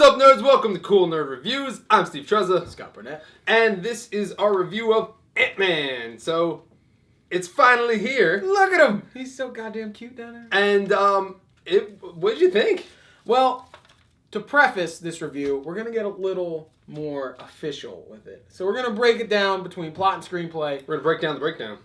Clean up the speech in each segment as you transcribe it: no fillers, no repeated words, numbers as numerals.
What's up, nerds? Welcome to Cool Nerd Reviews. I'm Steve Trezza. Scott Burnett. And this is our review of Ant-Man. So, it's finally here. Look at him! He's so goddamn cute down there. And, what did you think? Well, to preface this review, we're going to get a little more official with it. So we're going to break it down between plot and screenplay. We're going to break down the breakdown.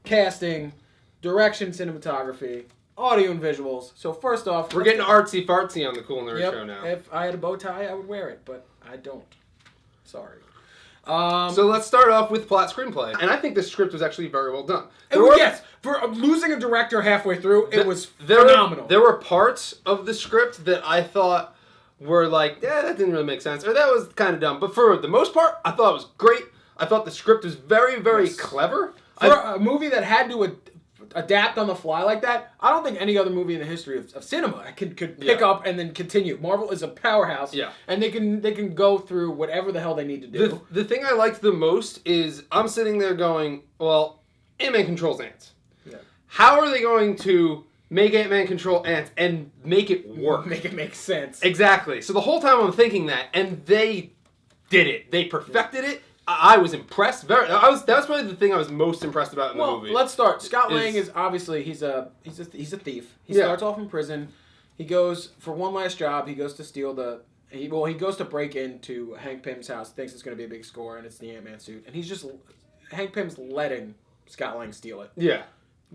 Casting, direction, cinematography, audio and visuals. So first off... We're getting artsy-fartsy on the Cool Nerd Show now. If I had a bow tie, I would wear it, but I don't. Sorry. So let's start off with plot screenplay. And I think the script was actually very well done. Yes, for losing a director halfway through, it was phenomenal. There were parts of the script that I thought were like, yeah, that didn't really make sense, or that was kind of dumb. But for the most part, I thought it was great. I thought the script was very, very clever. For a movie that had to adapt on the fly like that, I don't think any other movie in the history of cinema could pick up and then continue. Marvel is a powerhouse, and they can go through whatever the hell they need to do. The thing I liked the most is I'm sitting there going, well, Ant-Man controls ants. Yeah. How are they going to make Ant-Man control ants and make it work? Make it make sense. Exactly. So the whole time I'm thinking that, and they did it. They perfected it. I was impressed. That was probably the thing I was most impressed about in the movie. Let's start. Scott Lang is obviously he's a thief. He starts off in prison. He goes for one last job. He goes to steal he goes to break into Hank Pym's house. Thinks it's going to be a big score, and it's the Ant-Man suit. And Hank Pym's letting Scott Lang steal it. Yeah.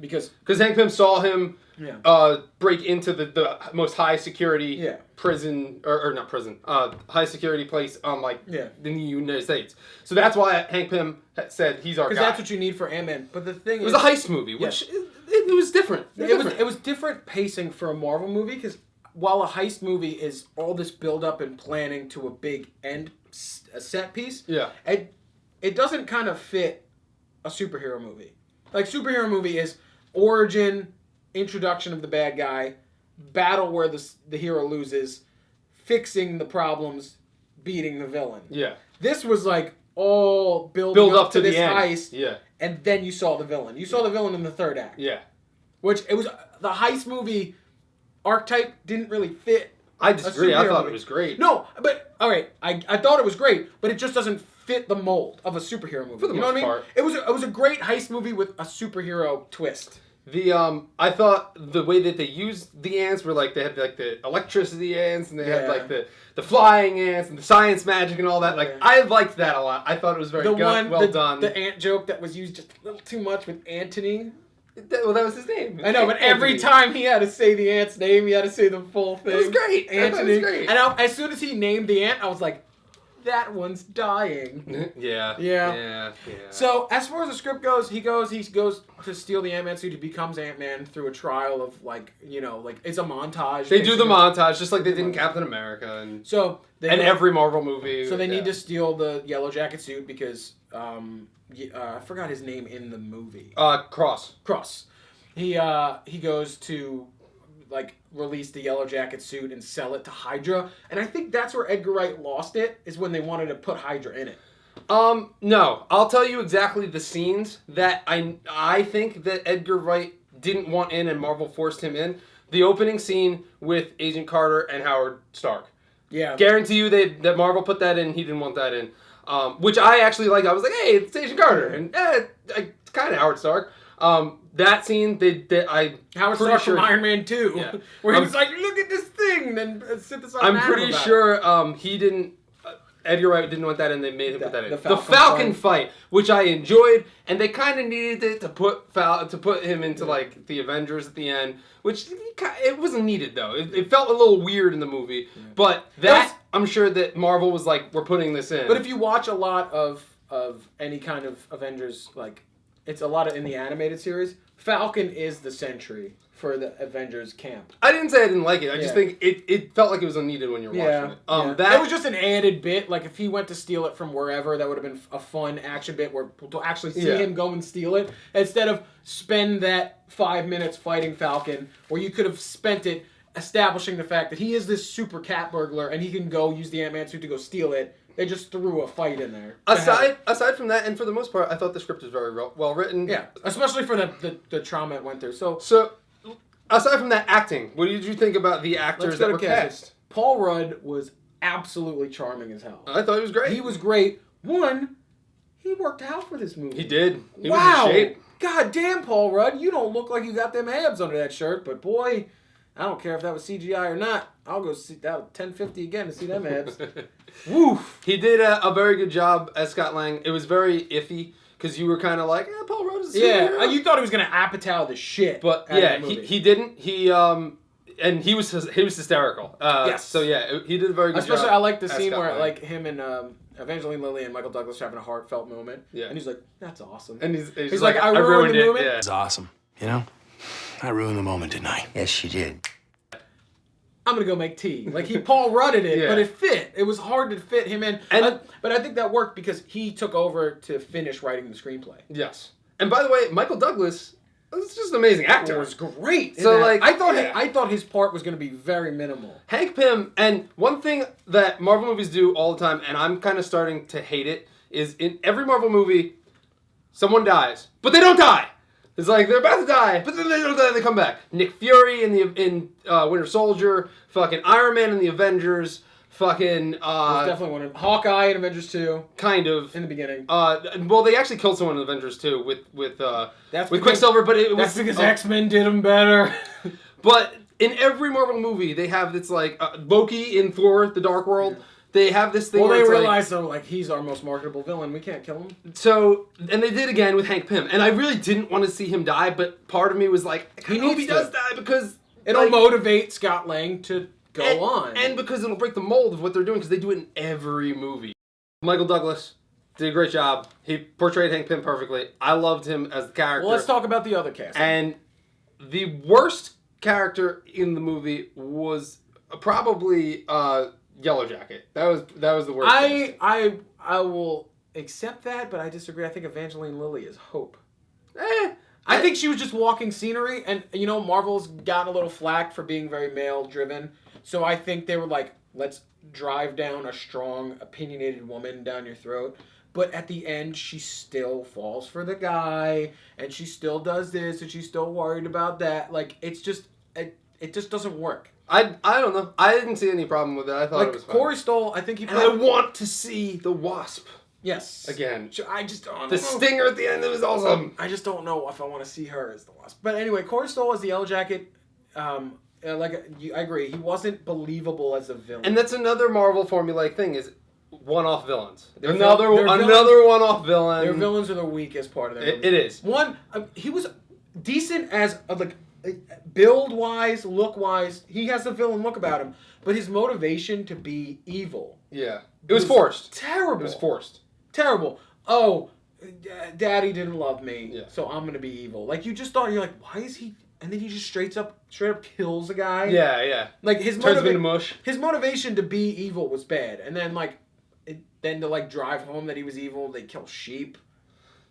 Because Hank Pym saw him break into the most high security prison, or not prison, high security place on in the United States. So that's why Hank Pym said he's our guy. Because that's what you need for Ant-Man. But the thing is, it was a heist movie, which it was different. It was different pacing for a Marvel movie, because while a heist movie is all this build up and planning to a big end set piece, it doesn't kind of fit a superhero movie. Like, superhero movie is origin, introduction of the bad guy, battle where the hero loses, fixing the problems, beating the villain. Yeah. This was like all build up to this heist. Yeah. And then you saw the villain. You saw the villain in the third act. Yeah. Which it was the heist movie archetype didn't really fit. I disagree. I thought it was great. No, but all right, I thought it was great, but it just doesn't fit the mold of a superhero movie. For the most part. It was a great heist movie with a superhero twist. I thought the way that they used the ants were like they had like the electricity ants, and they had like the flying ants and the science magic and all that. Like I liked that a lot. I thought it was very well done. The ant joke that was used just a little too much with Anthony. That was his name. I know, but every time he had to say the ant's name, he had to say the full thing. It was great. Anthony. It was great. And as soon as he named the ant, I was like, that one's dying. Yeah. So as far as the script goes, he goes to steal the Ant-Man suit. He becomes Ant-Man through a trial of it's a montage. They do the montage just like they did in Captain America and every Marvel movie. So they need to steal the Yellow Jacket suit because I forgot his name in the movie. Cross. He goes to release the Yellow Jacket suit and sell it to Hydra. And I think that's where Edgar Wright lost it, is when they wanted to put Hydra in it. No. I'll tell you exactly the scenes that I think that Edgar Wright didn't want in and Marvel forced him in. The opening scene with Agent Carter and Howard Stark. Yeah. Guarantee you that Marvel put that in, he didn't want that in. Which I actually liked. I was like, hey, it's Agent Carter. And it's kind of Howard Stark. That scene, Howard Stark from Iron Man 2, where he was like, look at this thing, and synthesize. I'm pretty sure he didn't. Edgar Wright didn't want that, and they made him put that in. The Falcon fight, which I enjoyed, and they kind of needed it to put him into the Avengers at the end, which it wasn't needed though. It felt a little weird in the movie, but I'm sure that Marvel was like, we're putting this in. But if you watch a lot of any kind of Avengers, it's a lot in the animated series. Falcon is the Sentry for the Avengers camp. I didn't say I didn't like it. I just think it felt like it was unneeded when you were watching it. That was just an added bit. Like if he went to steal it from wherever, that would have been a fun action bit where to actually see him go and steal it instead of spend that 5 minutes fighting Falcon, where you could have spent it establishing the fact that he is this super cat burglar and he can go use the Ant-Man suit to go steal it. They just threw a fight in there. Aside from that, and for the most part, I thought the script was very well written. Yeah, especially for the trauma it went through. So aside from that acting, what did you think about the actors that were cast? Paul Rudd was absolutely charming as hell. I thought he was great. He was great. One, he worked out for this movie. He did. He wow. was in shape. God damn, Paul Rudd, you don't look like you got them abs under that shirt, but boy, I don't care if that was CGI or not. I'll go see that $10.50 again to see them abs. Woof. He did a very good job as Scott Lang. It was very iffy because you were kind of like, Paul Rudd is a superhero. Yeah, you thought he was gonna Apatow the shit. But yeah, he didn't. And he was hysterical. Yes. So yeah, he did a very good job. Especially, I like the scene where like him and Evangeline Lilly and Michael Douglas having a heartfelt moment. Yeah. And he's like, "That's awesome." And he's like, "I ruined the moment." Yeah. It's awesome. You know, I ruined the moment, didn't I? Yes, she did. I'm gonna go make tea. Like he Paul Rudded it, but it fit. It was hard to fit him in. But I think that worked because he took over to finish writing the screenplay. Yes. And by the way, Michael Douglas was just an amazing actor. It was great. So like, I thought his part was gonna be very minimal. Hank Pym, and one thing that Marvel movies do all the time, and I'm kind of starting to hate it, is in every Marvel movie, someone dies, but they don't die. It's like they're about to die, but then they don't die. They come back. Nick Fury in Winter Soldier, fucking Iron Man in the Avengers, fucking definitely one of Hawkeye in Avengers 2. Kind of in the beginning. Well, they actually killed someone in Avengers 2 with because, Quicksilver, but it was because X-Men did them better. But in every Marvel movie, they have this like Loki in Thor: The Dark World. They have this thing. Well, where they it's realize though, like he's our most marketable villain. We can't kill him. So, and they did again with Hank Pym, and I really didn't want to see him die, but part of me was like, I hope he does die because it'll motivate Scott Lang to go on, and because it'll break the mold of what they're doing because they do it in every movie. Michael Douglas did a great job. He portrayed Hank Pym perfectly. I loved him as the character. Well, let's talk about the other cast. And the worst character in the movie was probably Yellow Jacket. That was the worst. I will accept that, but I disagree. I think Evangeline Lilly is Hope. I think she was just walking scenery, and you know, Marvel's gotten a little flack for being very male driven. So I think they were like, let's drive down a strong, opinionated woman down your throat. But at the end, she still falls for the guy, and she still does this, and she's still worried about that. Like it's just, it just doesn't work. I don't know. I didn't see any problem with it. I thought like, it was fine. Corey Stoll, I think he played... And I want to see the Wasp. Yes. Again. I just don't know. The stinger at the end, it was awesome. I just don't know if I want to see her as the Wasp. But anyway, Corey Stoll as the Yellow Jacket, I agree. He wasn't believable as a villain. And that's another Marvel formulaic thing is one-off villains. They're another one-off villain. Their villains are the weakest part of their movie. It is. One, he was decent as build-wise, look-wise. He has a villain look about him. But his motivation to be evil. Yeah. It was forced. Terrible. It was forced. Terrible. Oh, Daddy didn't love me, so I'm going to be evil. Like, you just thought, you're like, why is he... And then he just straight up kills a guy. Yeah, yeah. Like, his turns him into mush. His motivation to be evil was bad. And then, like, to drive home that he was evil, they kill sheep.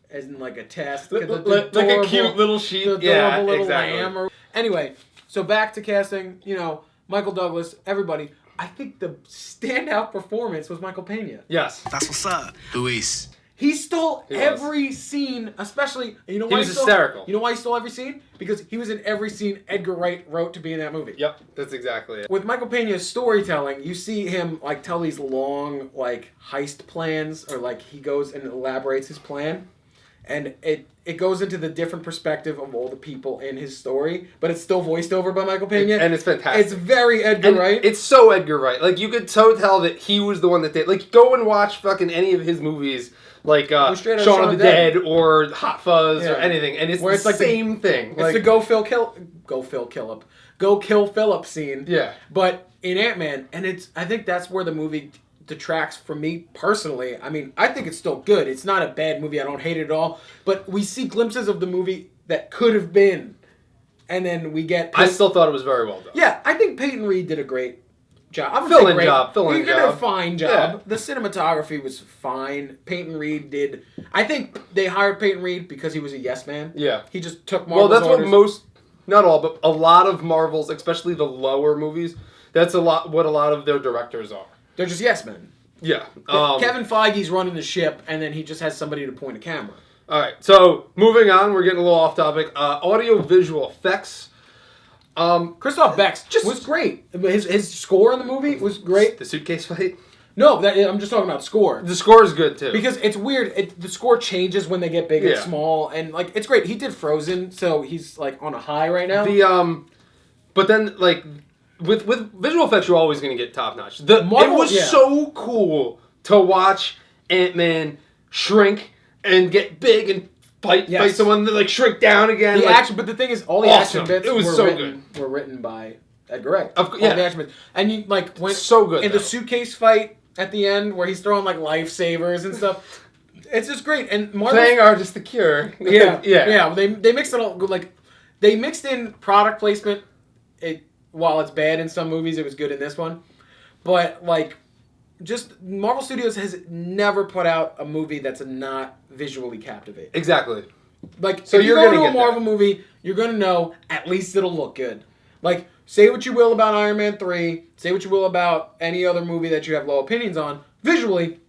As in, like, a test. Like a cute little sheep. The adorable little lamb. Anyway, so back to casting, you know, Michael Douglas, everybody. I think the standout performance was Michael Pena. Yes. That's what's up, Luis. He stole every scene, especially, you know why he was hysterical. You know why he stole every scene? Because he was in every scene Edgar Wright wrote to be in that movie. Yep, that's exactly it. With Michael Pena's storytelling, you see him like tell these long like heist plans, or like he goes and elaborates his plan, and it goes into the different perspective of all the people in his story, but it's still voiced over by Michael Pena. And it's fantastic. It's very Edgar Wright. It's so Edgar Wright. Like, you could so tell that he was the one that did. Like, go and watch fucking any of his movies, like Shaun of the Dead or Hot Fuzz or anything, and it's the same thing. It's the Go Kill Phillip scene. Yeah. But in Ant-Man, and I think that's where the movie detracts from me personally. I mean, I think it's still good. It's not a bad movie. I don't hate it at all. But we see glimpses of the movie that could have been, and then we get... I still thought it was very well done. Yeah, I think Peyton Reed did a great job. Fill in He did a fine job. Yeah. The cinematography was fine. Peyton Reed did... I think they hired Peyton Reed because he was a yes man. Yeah. He just took Marvel's orders. What most... Not all, but a lot of Marvel's, especially the lower movies, that's what a lot of their directors are. They're just yes men. Yeah. Kevin Feige's running the ship, and then he just has somebody to point a camera. All right, so moving on, we're getting a little off topic. Audio visual effects. Christoph Beck's was great. His score in the movie was great. The suitcase fight? No, I'm just talking about score. The score is good too. Because it's weird. The score changes when they get big and small, and like it's great. He did Frozen, so he's like on a high right now. But then like with visual effects, you're always gonna get top notch. It was so cool to watch Ant-Man shrink and get big and fight someone that like shrink down again. The action, but the thing is, all the action bits were written by Edgar Wright. Of course, yeah. The action bits. And you like when so good in the suitcase fight at the end where he's throwing like lifesavers and stuff. It's just great. And playing artist the cure. Yeah. They mixed it all like they mixed in product placement. While it's bad in some movies, it was good in this one. But like, just Marvel Studios has never put out a movie that's not visually captivating. Exactly. Like, so if you're going to a Marvel movie, you're going to know at least it'll look good. Like, say what you will about Iron Man 3, say what you will about any other movie that you have low opinions on, visually,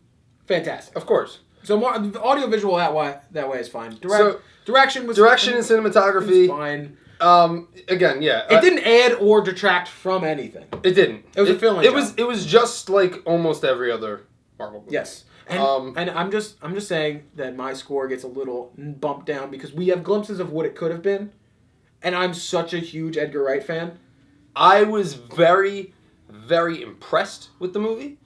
fantastic. Of course. So audio visual that way is fine. Direction and cinematography fine. Again, yeah. It didn't add or detract from anything. It didn't. It was a filling job. It was just like almost every other Marvel movie. Yes. And I'm just saying that my score gets a little bumped down because we have glimpses of what it could have been. And I'm such a huge Edgar Wright fan. I was very, very impressed with the movie.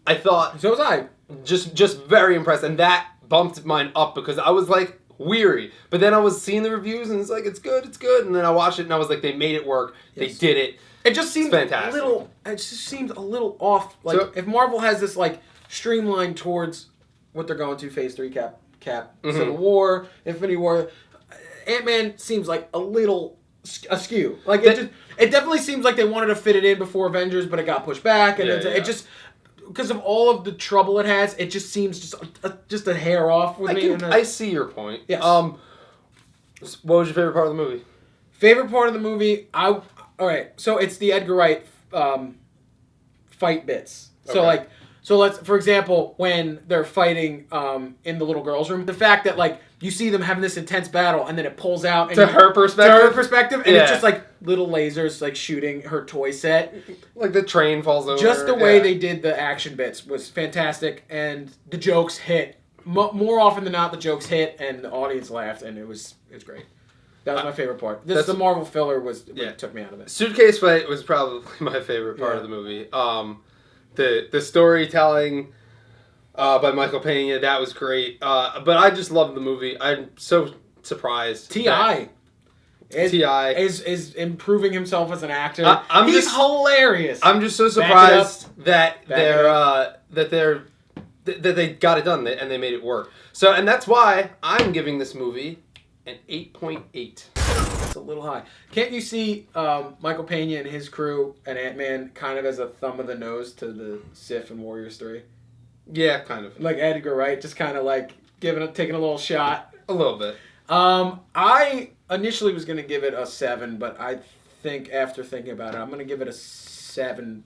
I thought... So was I. Just very impressed. And that bumped mine up because I was like weary. But then I was seeing the reviews and it's like, it's good. And then I watched it and I was like, they made it work. Yes. They did it. It just seemed fantastic. It just seemed a little off. Like, so, if Marvel has this, like, streamline towards what they're going to, Phase 3 Cap, Civil War, Infinity War, Ant-Man seems like a little askew. Like, it definitely seems like they wanted to fit it in before Avengers, but it got pushed back. And it just... Because of all of the trouble it has, it just seems just a hair off with me. I see your point. Yes. What was your favorite part of the movie? Favorite part of the movie, all right. So it's the Edgar Wright fight bits. Okay. So let's, for example, when they're fighting in the little girl's room, the fact that like you see them having this intense battle and then it pulls out and her perspective, and it's just like little lasers like shooting her toy set, like the train falls over. Just the way they did the action bits was fantastic, and the jokes hit more often than not. The jokes hit and the audience laughed, and it was great. That was my favorite part. The Marvel filler what took me out of it. Suitcase fight was probably my favorite part of the movie. The storytelling by Michael Pena, that was great. But I just loved the movie. I'm so surprised. T.I. is improving himself as an actor. He's hilarious. I'm just so surprised that they got it done and they made it work. So, and that's why I'm giving this movie an 8.8. It's a little high. Can't you see Michael Pena and his crew and Ant-Man kind of as a thumb of the nose to the Sif and Warriors 3? Yeah, kind of. Like Edgar Wright, just kind of like taking a little shot. A little bit. I initially was going to give it a 7, but I think after thinking about it, I'm going to give it a 7.9.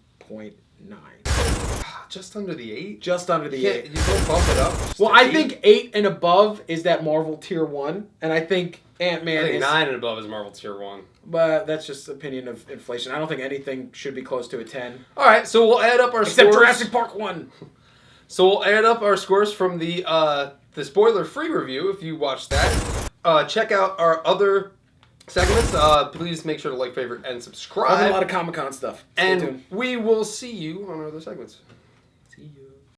Just under the 8? Just under the 8. You don't bump it up? Well, I think 8 and above is that Marvel Tier 1, and I think Ant-Man is... 9 and above is Marvel Tier 1. But that's just opinion of inflation. I don't think anything should be close to a 10. All right, so we'll add up our scores. Except Jurassic Park 1. So we'll add up our scores from the spoiler-free review, if you watched that. Check out our other segments. Please make sure to like, favorite, and subscribe. There's a lot of Comic-Con stuff. Stay tuned. We will see you on our other segments. See you.